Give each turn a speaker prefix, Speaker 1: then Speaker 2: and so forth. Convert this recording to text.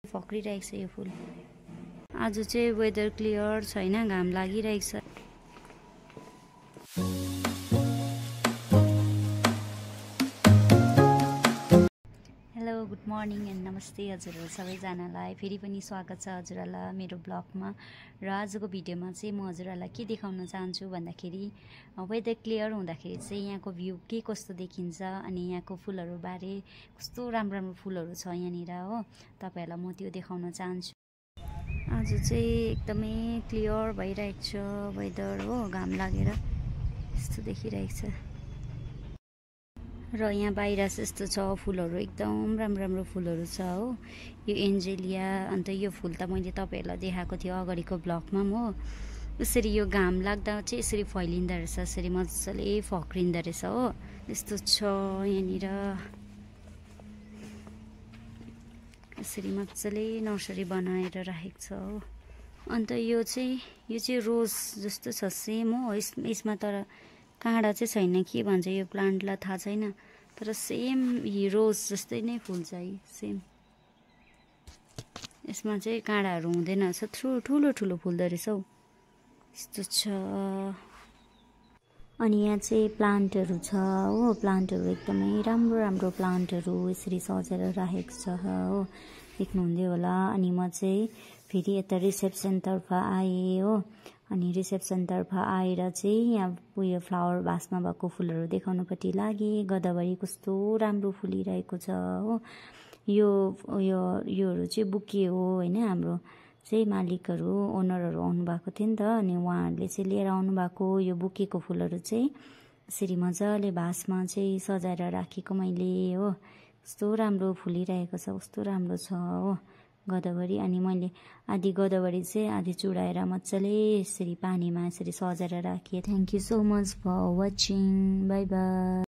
Speaker 1: फक्रिरहेको छ यो फुल। आज चाहिँ वेदर क्लियर छैन, घाम लागिरहेको छ। हेलो, गुड मर्निङ एन्ड नमस्ते हजुरहरू सबैजनालाई। फेरि पनि स्वागत छ हजुरहरूलाई मेरो ब्लगमा। र आजको भिडियोमा चाहिँ म हजुरहरूलाई के देखाउन चाहन्छु भन्दाखेरि वेदर क्लियर हुँदाखेरि चाहिँ यहाँको भ्यू के कस्तो देखिन्छ अनि यहाँको फुलहरू बारे कस्तो राम्रो राम्रो फुलहरू छ यहाँनिर हो, तपाईँहरूलाई म त्यो देखाउन चाहन्छु। आज चाहिँ एकदमै क्लियर भइरहेको छ वेदर हो, घाम लागेर यस्तो देखिरहेको छ। र यहाँ बाहिर यस्तो छ फुलहरू, एकदम राम्रो राम्रो फुलहरू छ हो। यो एन्जेलिया, अन्त यो फुल त मैले तपाईँहरूलाई देखाएको थियो अगाडिको ब्लगमा हो। यसरी यो घाम लाग्दा चाहिँ यसरी फैलिँदो रहेछ, यसरी मजाले फक्रिँदो रहेछ हो। यस्तो छ यहाँनिर, यसरी मजाले नर्सरी बनाएर राखेको छ हो। अन्त यो चाहिँ रोज जस्तो छ सेम हो। यसमा तर काँडा चाहिँ छैन, के भन्छ यो प्लान्टलाई थाहा छैन, तर सेम रोज जस्तै नै फुल्छ सेम। यसमा चाहिँ काँडाहरू हुँदैन, ठुलो ठुलो फुल्दो रहेछ हौ, यस्तो छ। अनि यहाँ चाहिँ प्लान्टहरू छ हो, प्लान्टहरू एकदमै राम्रो राम्रो प्लान्टहरू यसरी सजेर राखेको छ हो, देख्नुहुँदै होला। अनि म चाहिँ फेरि यता रिसेप्सनतर्फ आएँ हो। अनि रिसेप्सनतर्फ आएर चाहिँ यहाँ उयो फ्लावर भासमा भएको फुलहरू देखाउनुपट्टि लागेँ। गदावरी कस्तो राम्रो फुलिरहेको छ हो। योहरू चाहिँ बुके हो होइन, हाम्रो चाहिँ मालिकहरू ओनरहरू आउनुभएको थियो नि त, अनि उहाँहरूले चाहिँ लिएर आउनुभएको यो बुकेको फुलहरू चाहिँ यसरी मजाले भासमा चाहिँ सजाएर राखेको मैले हो। कस्तो राम्रो फुलिरहेको छ, कस्तो राम्रो छ हो गदावरी। अनि मैले आधी गदावरी चाहिँ आधी चुडाएर मजाले यसरी पानीमा यसरी सजाएर राखेँ। Thank you so much for watching, bye by.